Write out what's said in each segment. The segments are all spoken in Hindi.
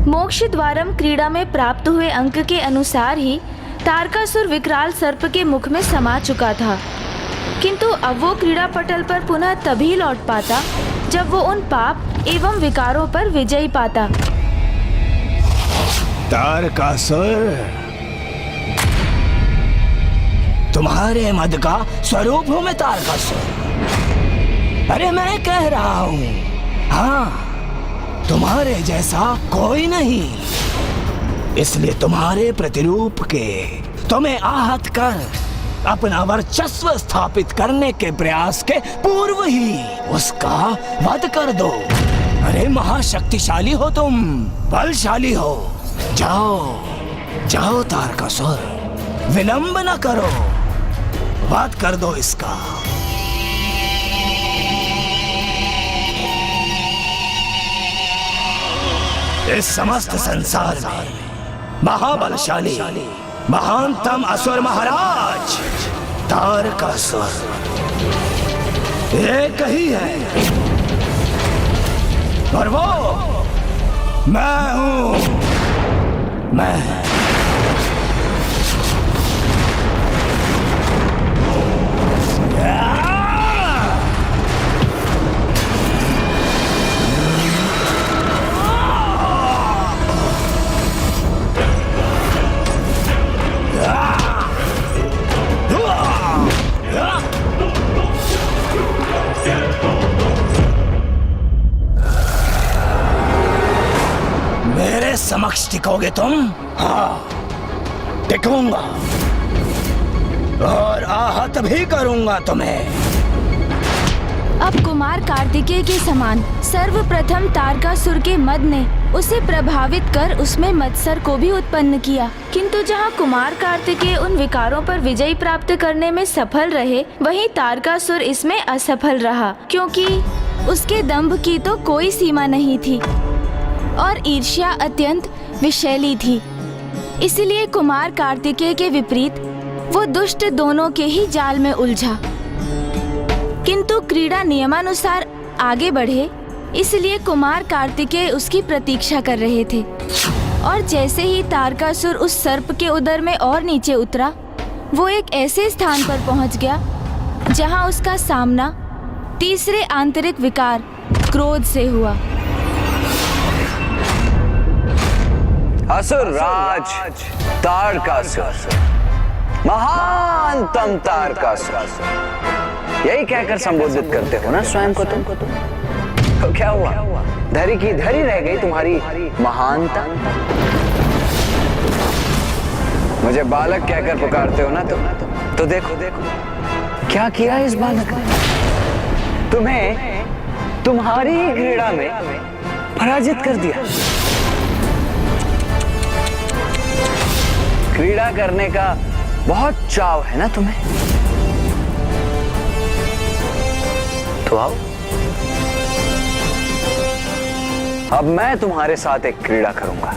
मोक्ष द्वारम क्रीड़ा में प्राप्त हुए अंक के अनुसार ही तारकासुर विकराल सर्प के मुख में समा चुका था, किंतु अब वो क्रीड़ा पटल पर पुनः तभी लौट पाता जब वो उन पाप एवं विकारों पर विजय पाता। तारकासुर, तुम्हारे मद का स्वरूप हूं मैं तारकासुर। अरे मैं कह रहा हूं, हाँ, तुम्हारे जैसा कोई नहीं, इसलिए तुम्हारे प्रतिरूप के तुम्हें आहत कर अपना वर्चस्व स्थापित करने के प्रयास के पूर्व ही उसका वध कर दो। अरे महाशक्तिशाली हो तुम, बलशाली हो। जाओ जाओ तारकासुर, विलंब न करो, वध कर दो इसका। इस समस्त संसार में महाबलशाली महानतम असुर महाराज तारकासुर एक ही है, और वो मैं हूं। मैं मेरे समक्ष टिकोगे तुम? हाँ, टिकूंगा और आहत भी करूंगा तुम्हें। अब कुमार कार्तिकेय के समान सर्वप्रथम तारकासुर के मद ने उसे प्रभावित कर उसमें मत्सर को भी उत्पन्न किया, किंतु जहाँ कुमार कार्तिकेय उन विकारों पर विजय प्राप्त करने में सफल रहे, वहीं तारकासुर इसमें असफल रहा, क्योंकि उसके दंभ की तो कोई सीमा नहीं थी और ईर्ष्या अत्यंत विषैली थी। इसलिए कुमार कार्तिकेय के विपरीत वो दुष्ट दोनों के ही जाल में उलझा। किंतु क्रीड़ा नियमानुसार आगे बढ़े, इसलिए कुमार कार्तिकेय उसकी प्रतीक्षा कर रहे थे। और जैसे ही तारकासुर उस सर्प के उदर में और नीचे उतरा, वो एक ऐसे स्थान पर पहुंच गया जहां उसका सामना तीसरे आंतरिक विकार क्रोध से हुआ। असुर राज तारकासुर, महानतम तारकासुर, यही कहकर संबोधित करते हो ना स्वयं को तुम? तो क्या हुआ, धरी की धरी रह गई तुम्हारी महानता? मुझे बालक कहकर पुकारते हो ना तुम? तो देखो क्या किया इस बालक ने, तुम्हें तुम्हारी ही क्रीड़ा में पराजित कर दिया। क्रीड़ा करने का बहुत चाव है ना तुम्हें, तो आओ, अब मैं तुम्हारे साथ एक क्रीड़ा करूंगा।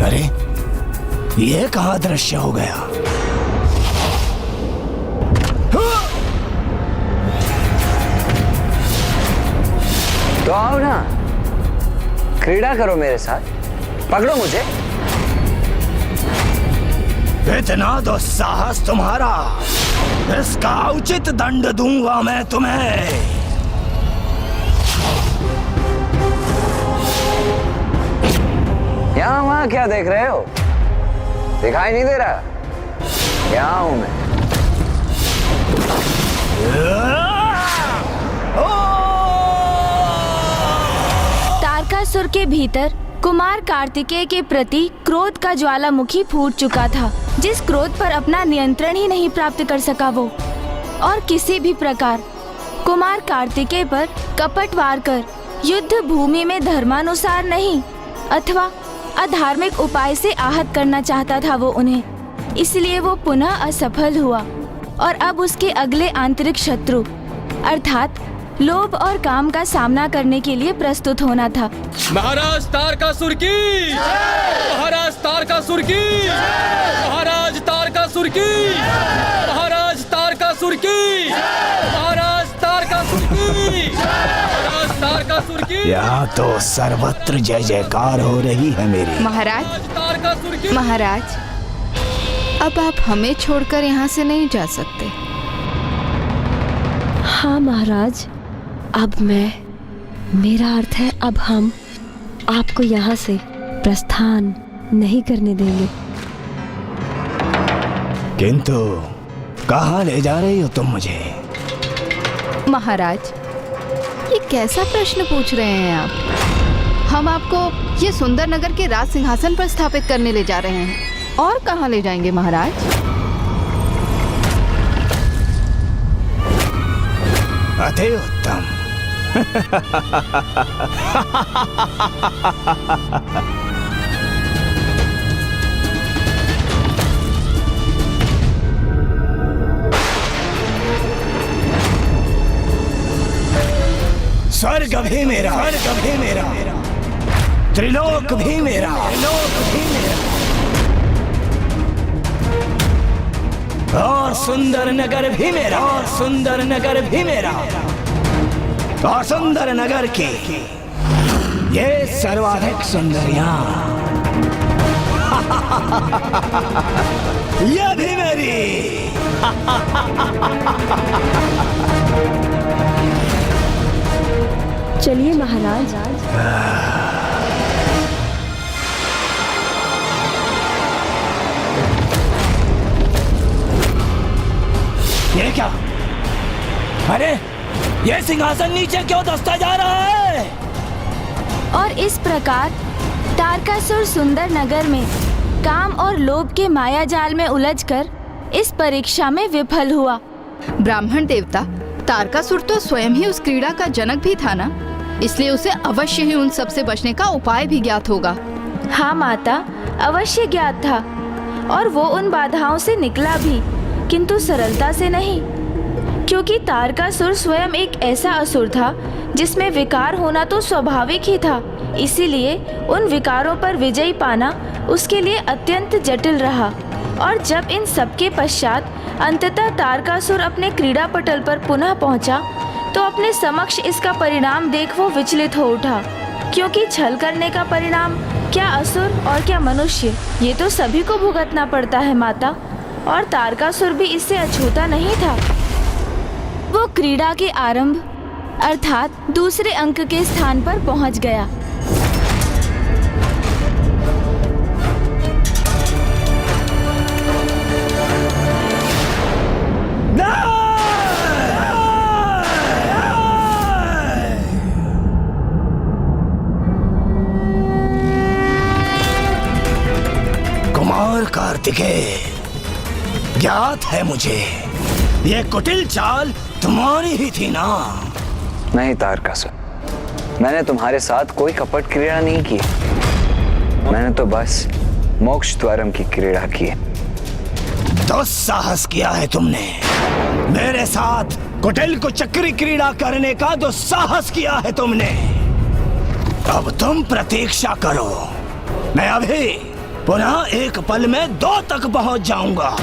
अरे ये कहाँ दृश्य हो गया? तो आओ ना, क्रीड़ा करो मेरे साथ, पकड़ो मुझे। इतना दुस्साहस तुम्हारा, इसका उचित दंड दूंगा मैं तुम्हें। यहां वहां क्या देख रहे हो? दिखाई नहीं दे रहा? यहां हूं मैं। तारकासुर के भीतर कुमार कार्तिकेय के प्रति क्रोध का ज्वालामुखी फूट चुका था, जिस क्रोध पर अपना नियंत्रण ही नहीं प्राप्त कर सका वो, और किसी भी प्रकार कुमार कार्तिकेय पर कपट वार कर युद्ध भूमि में धर्मानुसार नहीं अथवा अधार्मिक उपाय से आहत करना चाहता था वो उन्हें। इसलिए वो पुनः असफल हुआ और अब उसके अगले आंतरिक शत्रु अर्थात लोभ और काम का सामना करने के लिए प्रस्तुत होना था। महाराज तारकासुर की, महाराज तारकासुर की, महाराज तारकासुर की, महाराज तारकासुर की, महाराज तारकासुर की, महाराज तारकासुर की। यहाँ तो सर्वत्र जय जयकार हो रही है मेरी। महाराज, तारकासुर की। महाराज, अब आप हमें छोड़कर यहाँ से नहीं जा सकते। हाँ महाराज, अब मेरा अर्थ है अब हम आपको यहाँ से प्रस्थान नहीं करने देंगे। किंतु कहाँ ले जा रही हो तुम मुझे? महाराज, ये कैसा प्रश्न पूछ रहे हैं आप? हम आपको ये सुंदर नगर के राज सिंहासन पर स्थापित करने ले जा रहे हैं। और कहाँ ले जाएंगे महाराज? अति उत्तम। स्वर्ग भी मेरा, स्वर्ग भी मेरा, त्रिलोक भी मेरा, त्रिलोक भी मेरा, और सुंदर नगर भी मेरा, और सुंदर नगर भी मेरा, और सुंदर नगर की ये सर्वाधिक सुंदरियां ये भी मेरी। चलिए महाराज। ये क्या? अरे ये सिंहासन नीचे क्यों धंसता जा रहा है? और इस प्रकार तारकासुर सुंदर नगर में काम और लोभ के माया जाल में उलझकर इस परीक्षा में विफल हुआ। ब्राह्मण देवता तारकासुर तो स्वयं ही उस क्रीड़ा का जनक भी था ना, इसलिए उसे अवश्य ही उन सब से बचने का उपाय भी ज्ञात होगा। हाँ माता, अवश्य ज्ञात था और वो उन बाधाओं से निकला भी, किंतु सरलता से नहीं, क्योंकि तारकासुर स्वयं एक ऐसा असुर था जिसमें विकार होना तो स्वाभाविक ही था। इसीलिए उन विकारों पर विजय पाना उसके लिए अत्यंत जटिल रहा। और जब इन सबके पश्चात अंततः तारकासुर अपने क्रीड़ा पटल पर पुनः पहुंचा, तो अपने समक्ष इसका परिणाम देख वो विचलित हो उठा, क्योंकि छल करने का परिणाम क्या असुर और क्या मनुष्य, ये तो सभी को भुगतना पड़ता है माता। और तारकासुर भी इससे अछूता नहीं था। वो क्रीड़ा के आरंभ अर्थात दूसरे अंक के स्थान पर पहुंच गया। कुमार कार्तिकेय, ज्ञात है मुझे ये कुटिल चाल तुम्हारी ही थी ना? नहीं तारकासुर, मैंने तुम्हारे साथ कोई कपट क्रीड़ा नहीं की। मैंने तो बस मोक्ष द्वारम की क्रीड़ा की है। दुस्साहस किया है तुमने। मेरे साथ कुटिल को चक्री क्रीड़ा करने का दुस्साहस किया है तुमने। अब तुम प्रतीक्षा करो, मैं अभी पुनः एक पल में 2 तक पहुंच जाऊंगा।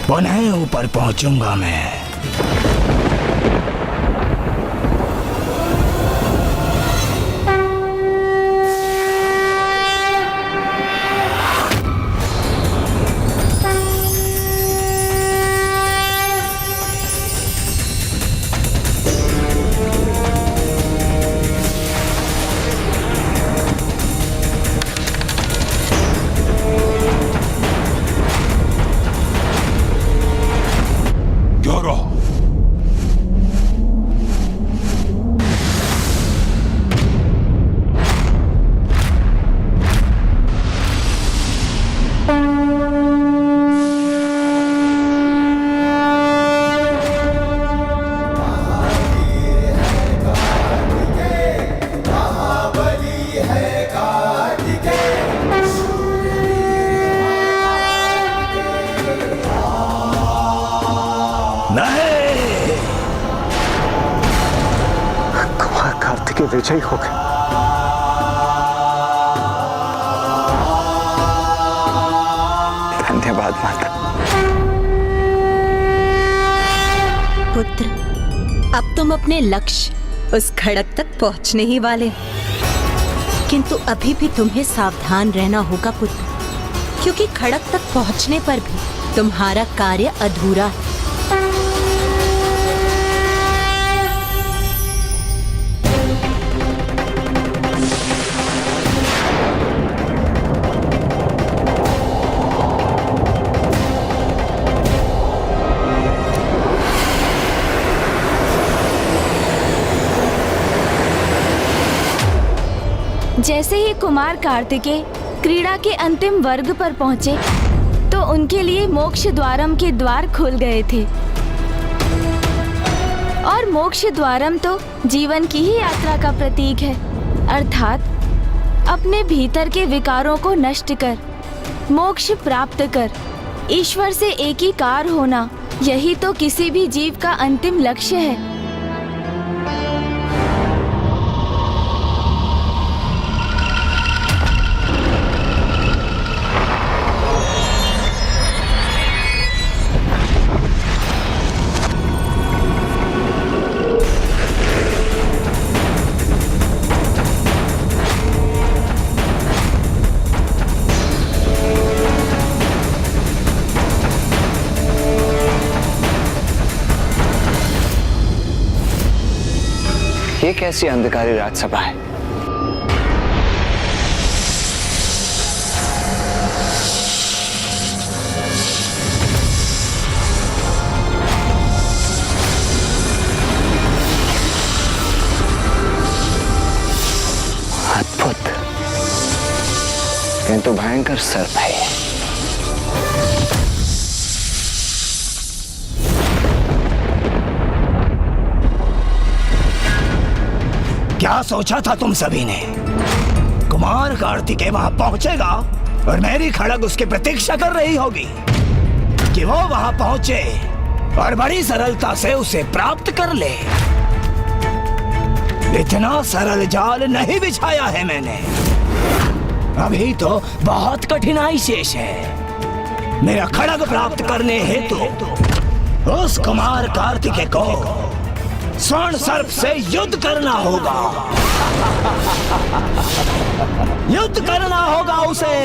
पुनः ऊपर पहुंचूंगा मैं। क्या रहा? के विजयी हो गए। धन्यवाद माता। पुत्र, अब तुम अपने लक्ष्य उस खड़क तक पहुंचने ही वाले हो। किंतु अभी भी तुम्हें सावधान रहना होगा पुत्र, क्योंकि खड़क तक पहुंचने पर भी तुम्हारा कार्य अधूरा है। जैसे ही कुमार कार्तिकेय क्रीड़ा के अंतिम वर्ग पर पहुंचे तो उनके लिए मोक्ष द्वारम के द्वार खुल गए थे। और मोक्ष द्वारम तो जीवन की ही यात्रा का प्रतीक है, अर्थात अपने भीतर के विकारों को नष्ट कर मोक्ष प्राप्त कर ईश्वर से एकीकार होना, यही तो किसी भी जीव का अंतिम लक्ष्य है। ये कैसी अंधकारी राजसभा है? अद्भुत, किंतु भयंकर सर्प है। क्या सोचा था तुम सभी ने? कुमार कार्तिकेय वहां पहुंचेगा और मेरी खड़ग उसकी प्रतीक्षा कर रही होगी कि वो वहां पहुंचे और बड़ी सरलता से उसे प्राप्त कर ले। इतना सरल जाल नहीं बिछाया है मैंने। अभी तो बहुत कठिनाई शेष है। मेरा खड़ग प्राप्त करने हेतु उस कुमार कार्तिकेय को स्वर्ण सर्प से युद्ध करना होगा। युद्ध करना होगा उसे।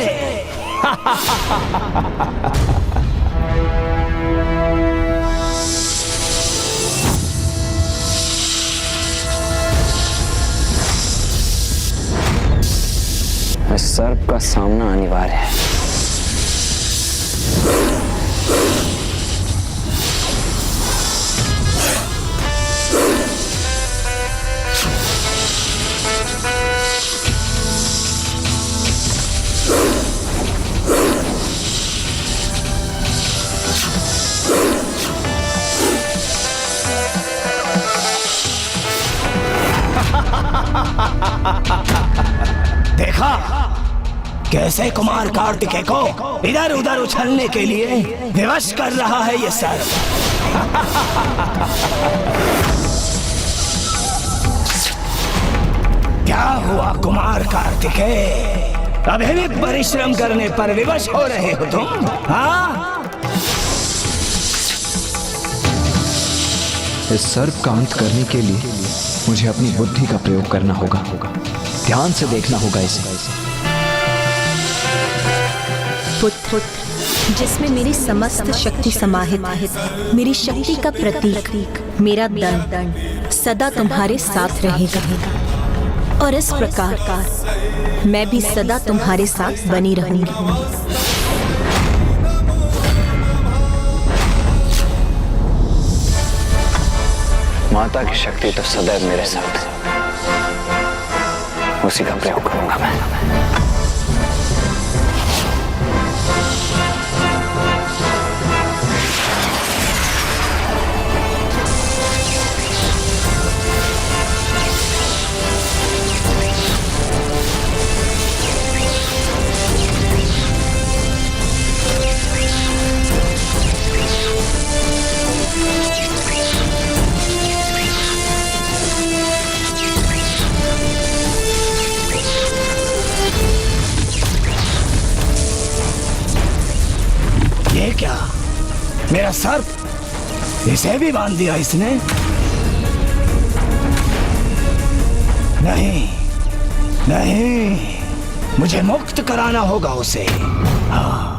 इस सर्प का सामना अनिवार्य है। देखा कैसे कुमार कार्तिकेय को इधर उधर उछलने के लिए विवश कर रहा है ये सर्प। क्या हुआ कुमार कार्तिकेय? अभी भी परिश्रम करने पर विवश हो रहे हो तुम? हाँ? इस सर्प का अंत करने के लिए मुझे अपनी बुद्धि का प्रयोग करना होगा। ध्यान से देखना होगा इसे। पुत्र, जिसमें मेरी समस्त शक्ति समाहित है, मेरी शक्ति का प्रतीक मेरा दंड सदा तुम्हारे साथ रहेगा और इस प्रकार मैं भी सदा तुम्हारे साथ बनी रहूंगी। माता की शक्ति तो सदैव मेरे साथ है, उसी का प्रयोग करूंगा मैं। मेरा सर्प, इसे भी बांध दिया इसने। नहीं नहीं, मुझे मुक्त कराना होगा उसे। हाँ।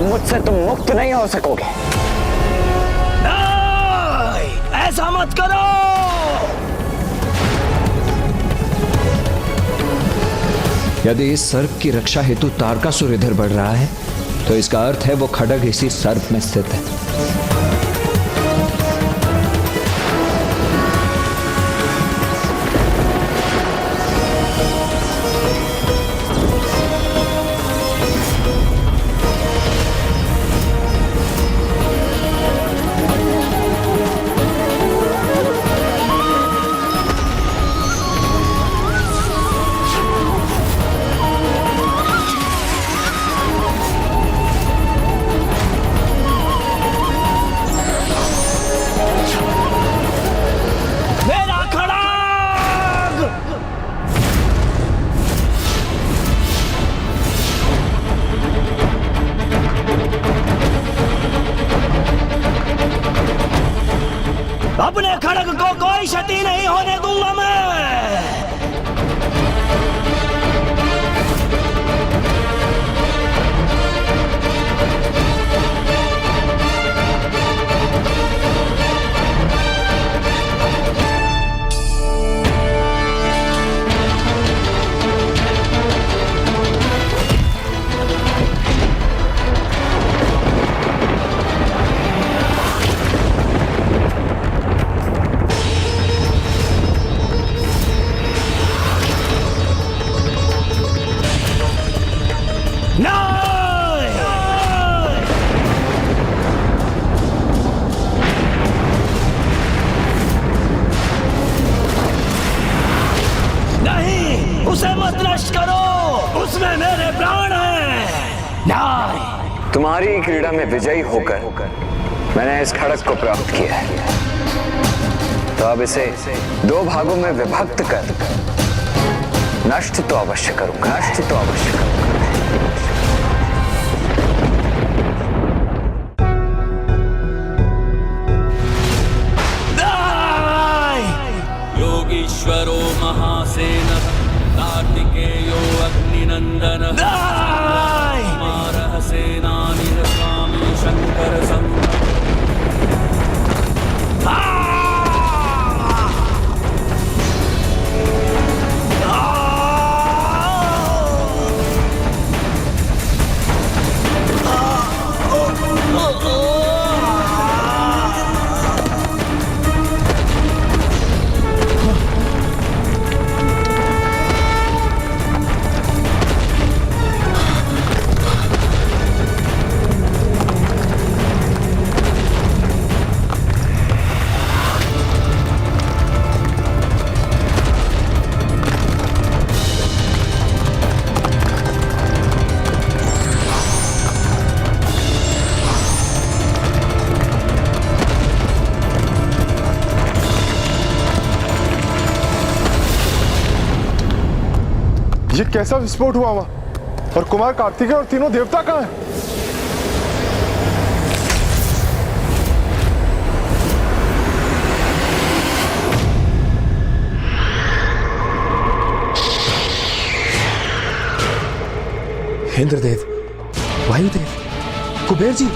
मुझसे तुम मुक्त नहीं हो सकोगे। नहीं, ऐसा मत करो। यदि इस सर्प की रक्षा हेतु तारकासुर इधर बढ़ रहा है तो इसका अर्थ है वो खड्ग इसी सर्प में स्थित है। अपने खड्ग को कोई क्षति नहीं होने दूंगा मैं। उसे मत नष्ट करो, उसमें मेरे प्राण हैं। नहीं। तुम्हारी क्रीड़ा में विजयी होकर मैंने इस खड्ग को प्राप्त किया है, तो अब इसे दो भागों में विभक्त कर नष्ट तो अवश्य करूंगा, नष्ट तो अवश्य करूंगा। योगीश्वरो महासेन कार्तिकेयो अग्निनंदन कुमारः सेनानिः स्वामी शंकर ये कैसा विस्फोट हुआ वहां? और कुमार कार्तिकेय और तीनों देवता कहाँ हैं? इंद्रदेव, वायुदेव, कुबेर जी,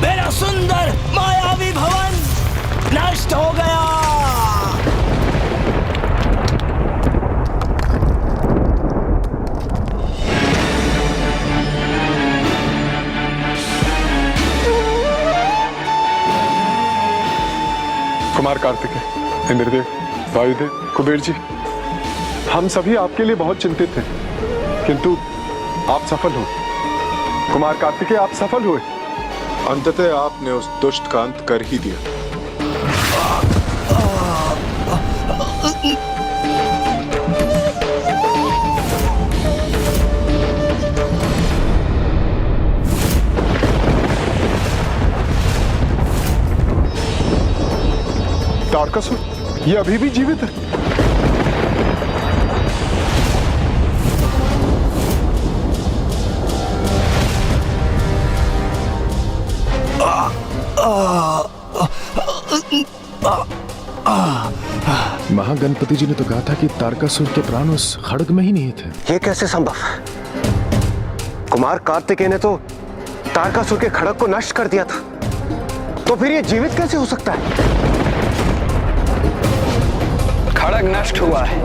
मेरा सुंदर मायावी भवन नष्ट हो गया। कुमार कार्तिकेय, इंद्रदेव, वायुदेव, कुबेर जी, हम सभी आपके लिए बहुत चिंतित थे, किंतु आप सफल हो। कुमार कार्तिकेय, आप सफल हुए। अंततः आपने उस दुष्ट का अंत कर ही दिया। तारकासुर, ये अभी भी जीवित है। महागणपति जी ने तो कहा था कि तारकासुर के प्राण उस खड्ग में ही नहीं थे। ये कैसे संभव है? कुमार कार्तिकेय ने तो तारकासुर के खड्ग को नष्ट कर दिया था, तो फिर ये जीवित कैसे हो सकता है? खड्ग नष्ट हुआ है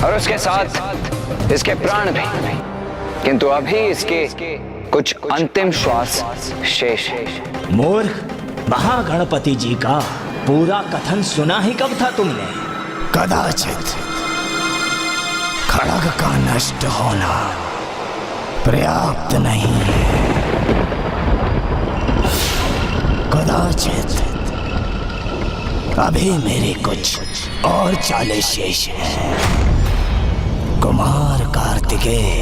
और उसके साथ इसके प्राण भी, किंतु अभी इसके कुछ अंतिम श्वास शेष है। मूर्ख, महागणपति जी का पूरा कथन सुना ही कब था तुमने? कदाचित खड्ग का नष्ट होना पर्याप्त नहीं है। कदाचित अभी मेरे कुछ और चालें शेष हैं। कुमार कार्तिकेय,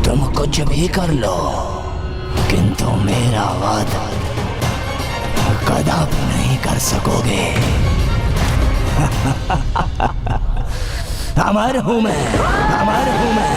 तुम कुछ भी कर लो, किंतु मेरा वादा कदापि नहीं कर सकोगे। अमर हूं मैं, अमर हूं मैं।